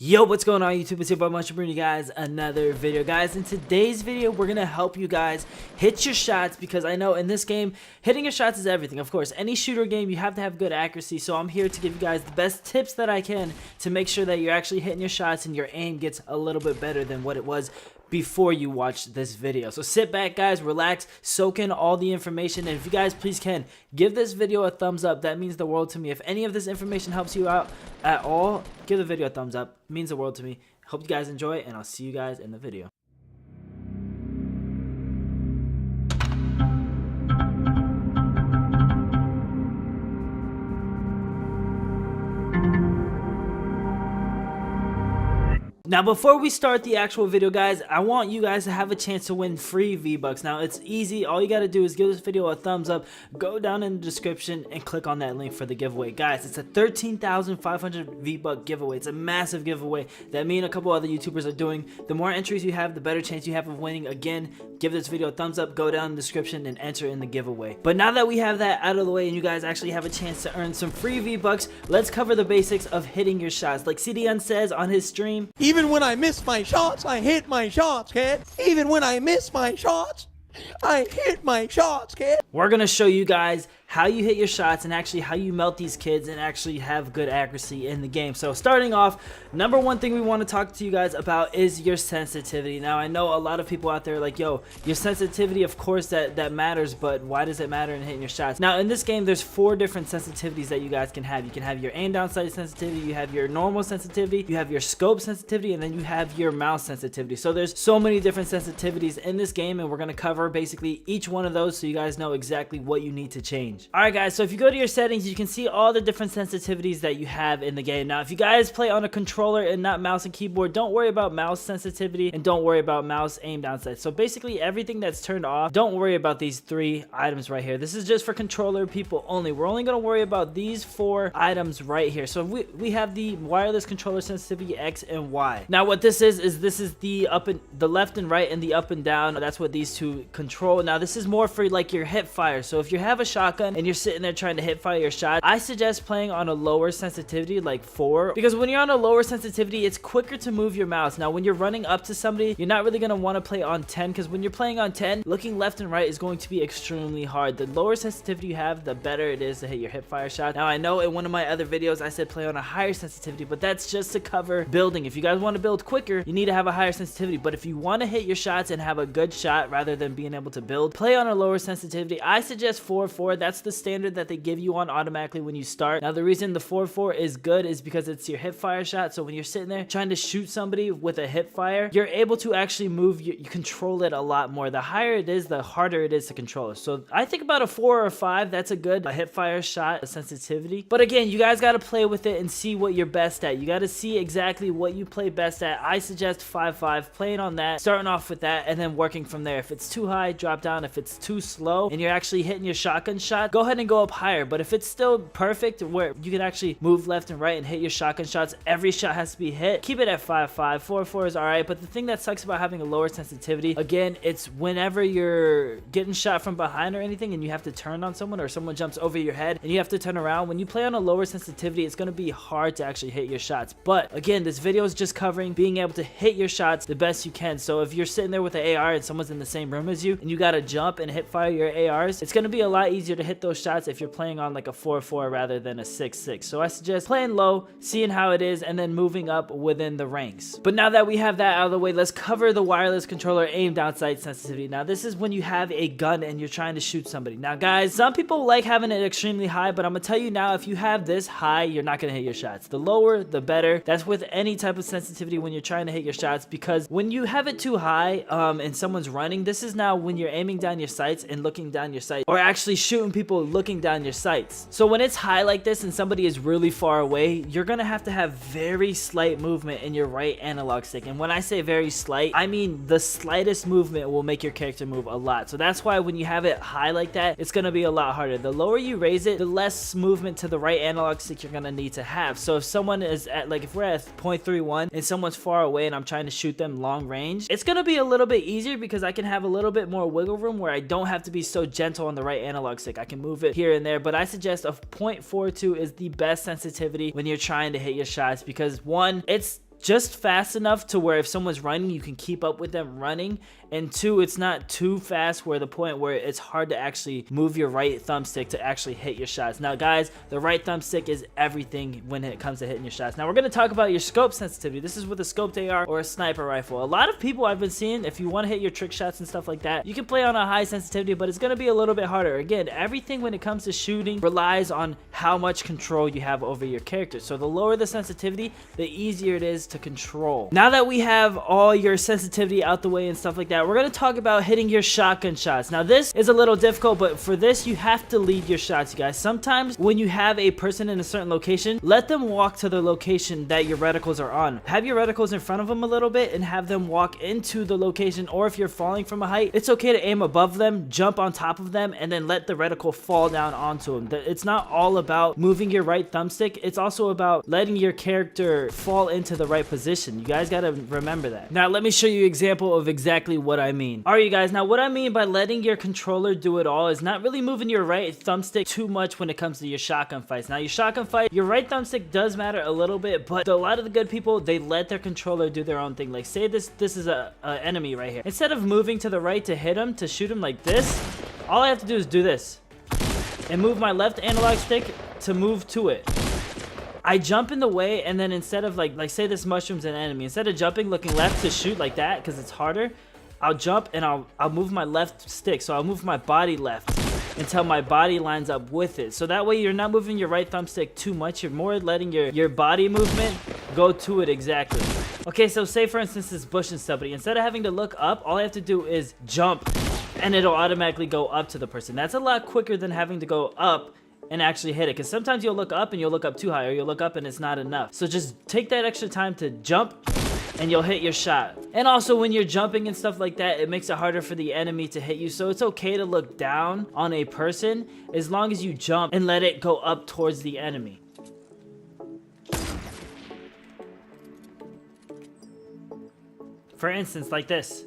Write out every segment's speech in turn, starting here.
Yo, what's going on YouTube? It's your boy Munch, bringing you guys another video. Guys, in today's video, we're gonna help you guys hit your shots, because I know in this game, hitting your shots is everything. Of course, any shooter game, you have to have good accuracy, so I'm here to give you guys the best tips that I can to make sure that you're actually hitting your shots and your aim gets a little bit better than what it was before you watch this video. So sit back, guys, relax, soak in all the information, and if you guys please can, give this video a thumbs up. That means the world to me. If any of this information helps you out at all, give the video a thumbs up. It means the world to me. Hope you guys enjoy, and I'll see you guys in the video. Now, before we start the actual video, guys, I want you guys to have a chance to win free V-Bucks. Now, it's easy. All you got to do is give this video a thumbs up, go down in the description, and click on that link for the giveaway. Guys, it's a 13,500 V-Buck giveaway. It's a massive giveaway that me and a couple other YouTubers are doing. The more entries you have, the better chance you have of winning. Again, give this video a thumbs up, go down in the description, and enter in the giveaway. But now that we have that out of the way and you guys actually have a chance to earn some free V-Bucks, let's cover the basics of hitting your shots. Like CDN says on his stream, even when I miss my shots, I hit my shots, kid. Even when I miss my shots, I hit my shots, kid. We're gonna show you guys how you hit your shots and actually how you melt these kids and actually have good accuracy in the game. So starting off, number one thing we want to talk to you guys about is your sensitivity. Now, I know a lot of people out there are like, yo, your sensitivity, of course that matters, but why does it matter in hitting your shots? Now, in this game, there's 4 different sensitivities that you guys can have. You can have your aim down sight sensitivity, you have your normal sensitivity, you have your scope sensitivity, and then you have your mouse sensitivity. So there's so many different sensitivities in this game, and we're going to cover basically each one of those so you guys know exactly what you need to change. Alright guys, so if you go to your settings, you can see all the different sensitivities that you have in the game. Now, if you guys play on a controller and not mouse and keyboard, don't worry about mouse sensitivity and don't worry about mouse aim down sight. So basically everything that's turned off, don't worry about these 3 items right here. This is just for controller people only. We're only going to worry about these 4 items right here. So we have the wireless controller sensitivity X and Y. Now what this is this is the left and right and the up and down. That's what these 2 control. Now this is more for like your hip fire. So if you have a shotgun and you're sitting there trying to hip fire your shot, I suggest playing on a lower sensitivity like 4, because when you're on a lower sensitivity, it's quicker to move your mouse. Now when you're running up to somebody, you're not really going to want to play on 10, because when you're playing on 10, looking left and right is going to be extremely hard. The lower sensitivity you have, the better it is to hit your hip fire shot. Now I know in one of my other videos I said play on a higher sensitivity, but that's just to cover building. If you guys want to build quicker, you need to have a higher sensitivity, but if you want to hit your shots and have a good shot rather than being able to build, play on a lower sensitivity. I suggest 4-4. That's the standard that they give you on automatically when you start. Now the reason the 4-4 is good is because it's your hip fire shot. So when you're sitting there trying to shoot somebody with a hip fire, you're able to actually move, you control it a lot more. The higher it is, the harder it is to control. So I think about a 4 or 5, that's a good hip fire shot sensitivity. But again, you guys got to play with it and see what you're best at. You got to see exactly what you play best at. I suggest 5-5, playing on that, starting off with that, and then working from there. If it's too high, drop down. If it's too slow and you're actually hitting your shotgun shot, go ahead and go up higher. But if it's still perfect where you can actually move left and right and hit your shotgun shots, every shot has to be hit, keep it at 5-5. 4-4 is alright. But the thing that sucks about having a lower sensitivity, again, it's whenever you're getting shot from behind or anything and you have to turn on someone, or someone jumps over your head and you have to turn around. When you play on a lower sensitivity, it's going to be hard to actually hit your shots. But again, this video is just covering being able to hit your shots the best you can. So if you're sitting there with an AR and someone's in the same room as you and you got to jump and hip fire your ARs, it's going to be a lot easier to hit those shots if you're playing on like a 4-4 rather than a 6-6. So I suggest playing low, seeing how it is, and then moving up within the ranks. But now that we have that out of the way, let's cover the wireless controller aim down sight sensitivity. Now this is when you have a gun and you're trying to shoot somebody. Now guys, some people like having it extremely high, but I'm gonna tell you now, if you have this high, you're not gonna hit your shots. The lower, the better. That's with any type of sensitivity when you're trying to hit your shots, because when you have it too high and someone's running, this is now when you're aiming down your sights and looking down your sights, or actually shooting people looking down your sights. So when it's high like this and somebody is really far away, you're gonna have to have very slight movement in your right analog stick. And when I say very slight, I mean the slightest movement will make your character move a lot. So that's why when you have it high like that, it's gonna be a lot harder. The lower you raise it, the less movement to the right analog stick you're gonna need to have. So if someone is at, like if we're at 0.31 and someone's far away and I'm trying to shoot them long range, it's gonna be a little bit easier because I can have a little bit more wiggle room where I don't have to be so gentle on the right analog stick. I can move it here and there, but I suggest a 0.42 is the best sensitivity when you're trying to hit your shots, because one, it's just fast enough to where if someone's running, you can keep up with them running. And 2, it's not too fast where the point where it's hard to actually move your right thumbstick to actually hit your shots. Now guys, the right thumbstick is everything when it comes to hitting your shots. Now we're going to talk about your scope sensitivity. This is with a scoped AR or a sniper rifle. A lot of people I've been seeing, if you want to hit your trick shots and stuff like that, you can play on a high sensitivity, but it's going to be a little bit harder. Again, everything when it comes to shooting relies on how much control you have over your character. So the lower the sensitivity, the easier it is to control. Now that we have all your sensitivity out the way and stuff like that, we're going to talk about hitting your shotgun shots. Now this is a little difficult, but for this you have to lead your shots, you guys. Sometimes when you have a person in a certain location, let them walk to the location that your reticles are on. Have your reticles in front of them a little bit and have them walk into the location, or if you're falling from a height, it's okay to aim above them, jump on top of them, and then let the reticle fall down onto them. It's not all about moving your right thumbstick, it's also about letting your character fall into the right position. You guys got to remember that. Now let me show you an example of exactly what I mean. Alright you guys, now what I mean by letting your controller do it all is not really moving your right thumbstick too much when it comes to your shotgun fights. Now your shotgun fight, your right thumbstick does matter a little bit, but a lot of the good people, they let their controller do their own thing. Like say this is a enemy right here. Instead of moving to the right to hit him, to shoot him like this, all I have to do is do this and move my left analog stick to move to it. I jump in the way, and then instead of like say this mushroom's an enemy, instead of jumping looking left to shoot like that because it's harder, I'll jump and I'll move my left stick. So I'll move my body left until my body lines up with it. So that way you're not moving your right thumbstick too much. You're more letting your body movement go to it exactly. Okay, so say for instance this bush and stuff, but instead of having to look up, all I have to do is jump and it'll automatically go up to the person. That's a lot quicker than having to go up and actually hit it, because sometimes you'll look up and you'll look up too high, or you'll look up and it's not enough. So just take that extra time to jump and you'll hit your shot. And also when you're jumping and stuff like that, it makes it harder for the enemy to hit you. So it's okay to look down on a person as long as you jump and let it go up towards the enemy. For instance, like this.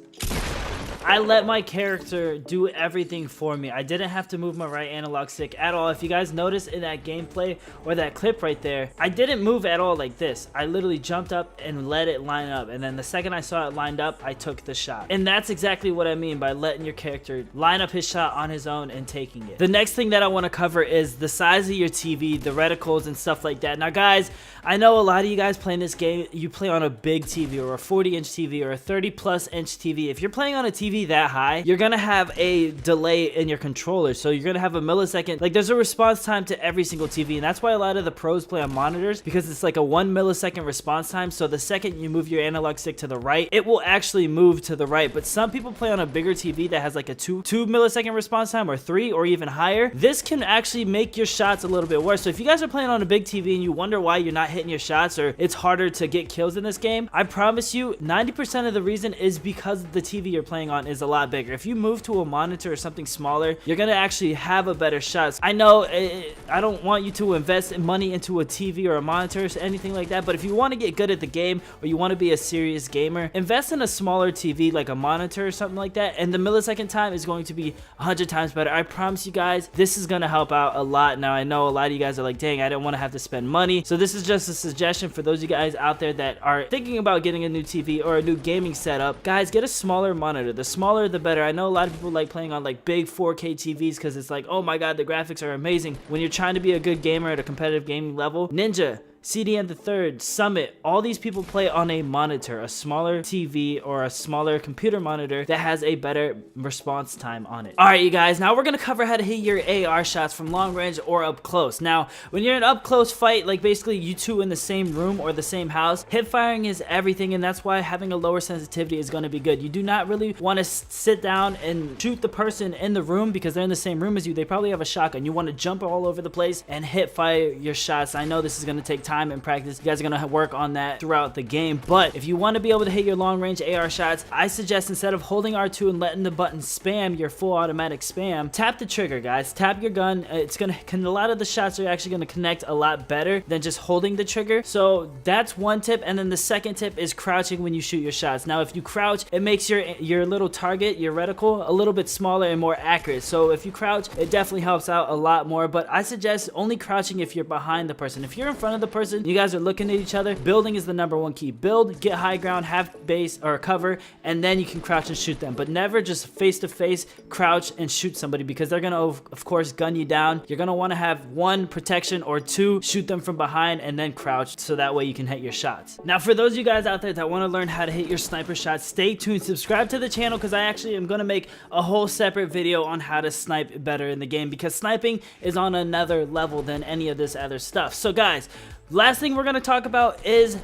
I let my character do everything for me. I didn't have to move my right analog stick at all. If you guys notice in that gameplay or that clip right there, I didn't move at all like this. I literally jumped up and let it line up. And then the second I saw it lined up, I took the shot. And that's exactly what I mean by letting your character line up his shot on his own and taking it. The next thing that I want to cover is the size of your TV, the reticles and stuff like that. Now guys, I know a lot of you guys playing this game, you play on a big TV or a 40-inch TV or a 30+ inch TV. If you're playing on a TV that high, you're gonna have a delay in your controller, so you're gonna have a millisecond. Like there's a response time to every single TV, and that's why a lot of the pros play on monitors, because it's like a 1 millisecond response time. So the second you move your analog stick to the right, it will actually move to the right. But some people play on a bigger TV that has like a 2 millisecond response time, or 3 or even higher. This can actually make your shots a little bit worse. So if you guys are playing on a big TV and you wonder why you're not hitting your shots or it's harder to get kills in this game, I promise you 90% of the reason is because the TV you're playing on is a lot bigger. If you move to a monitor or something smaller, you're gonna actually have a better shot. I know I don't want you to invest money into a TV or a monitor or anything like that, but if you want to get good at the game or you want to be a serious gamer, invest in a smaller TV like a monitor or something like that, and the millisecond time is going to be 100 times better. I promise you guys, this is gonna help out a lot. Now I know a lot of you guys are like, dang, I don't want to have to spend money, so this is just a suggestion for those of you guys out there that are thinking about getting a new TV or a new gaming setup. Guys, get a smaller monitor. The smaller the better. I know a lot of people like playing on like big 4K TVs because it's like, oh my god, the graphics are amazing. When you're trying to be a good gamer at a competitive gaming level, Ninja, CDN the Third, Summit, all these people play on a monitor, a smaller TV or a smaller computer monitor that has a better response time on it. Alright you guys, now we're going to cover how to hit your AR shots from long range or up close. Now, when you're in an up close fight, like basically you two in the same room or the same house, hip firing is everything, and that's why having a lower sensitivity is going to be good. You do not really want to sit down and shoot the person in the room because they're in the same room as you. They probably have a shotgun. You want to jump all over the place and hip fire your shots. I know this is going to take time and practice. You guys are gonna work on that throughout the game, but if you want to be able to hit your long range AR shots, I suggest instead of holding R2 and letting the button spam your full automatic spam, tap the trigger, guys. Tap your gun. It's gonna, a lot of the shots are actually gonna connect a lot better than just holding the trigger. So that's one tip. And then the second tip is crouching when you shoot your shots. Now if you crouch, it makes your little target, your reticle, a little bit smaller and more accurate. So if you crouch, it definitely helps out a lot more, but I suggest only crouching if you're behind the person. If you're in front of the person, person, you guys are looking at each other, building is the #1 key. Build, get high ground, have base or cover, and then you can crouch and shoot them. But never just face to face crouch and shoot somebody, because they're gonna of course gun you down. You're gonna want to have 1 protection, or 2 shoot them from behind and then crouch, so that way you can hit your shots. Now for those of you guys out there that want to learn how to hit your sniper shots, stay tuned, subscribe to the channel, because I actually am gonna make a whole separate video on how to snipe better in the game, because sniping is on another level than any of this other stuff. So guys, last thing we're gonna talk about is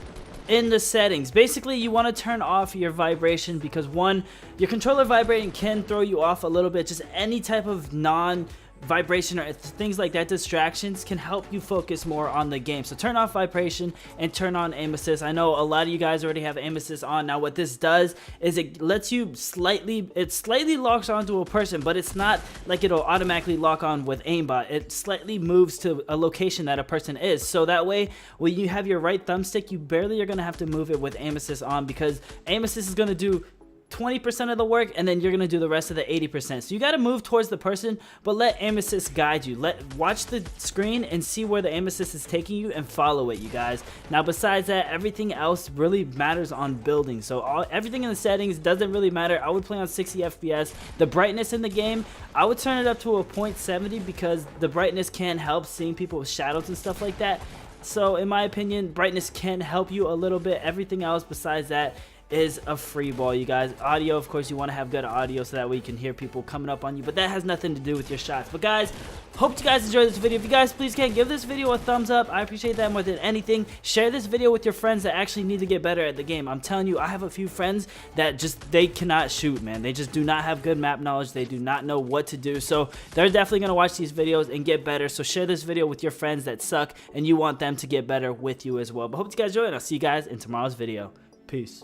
in the settings. Basically, you want to turn off your vibration, because one, your controller vibrating can throw you off a little bit. Just any type of vibration or things like that, distractions, can help you focus more on the game. So turn off vibration and turn on aim assist. I know a lot of you guys already have aim assist on. Now what this does is it lets you slightly locks onto a person, but it's not like it'll automatically lock on with aimbot. It slightly moves to a location that a person is, so that way when you have your right thumbstick, you barely are going to have to move it with aim assist on, because aim assist is going to do 20% of the work, and then you're gonna do the rest of the 80%. So you got to move towards the person, but let aim assist guide you. Watch the screen and see where the aim assist is taking you, and follow it, you guys. Now besides that, everything else really matters on building. So everything in the settings doesn't really matter. I would play on 60 FPS. The brightness in the game, I would turn it up to a 0.70, because the brightness can help seeing people with shadows and stuff like that. So in my opinion, brightness can help you a little bit. Everything else besides that is a free ball, you guys. Audio, of course, you want to have good audio, so that way you can hear people coming up on you, but that has nothing to do with your shots. But guys, hope you guys enjoyed this video. If you guys please can give this video a thumbs up, I appreciate that more than anything. Share this video with your friends that actually need to get better at the game. I'm telling you, I have a few friends that they cannot shoot, man. They just do not have good map knowledge. They do not know what to do, so they're definitely going to watch these videos and get better. So share this video with your friends that suck and you want them to get better with you as well. But hope you guys enjoy it, and I'll see you guys in tomorrow's video. Peace.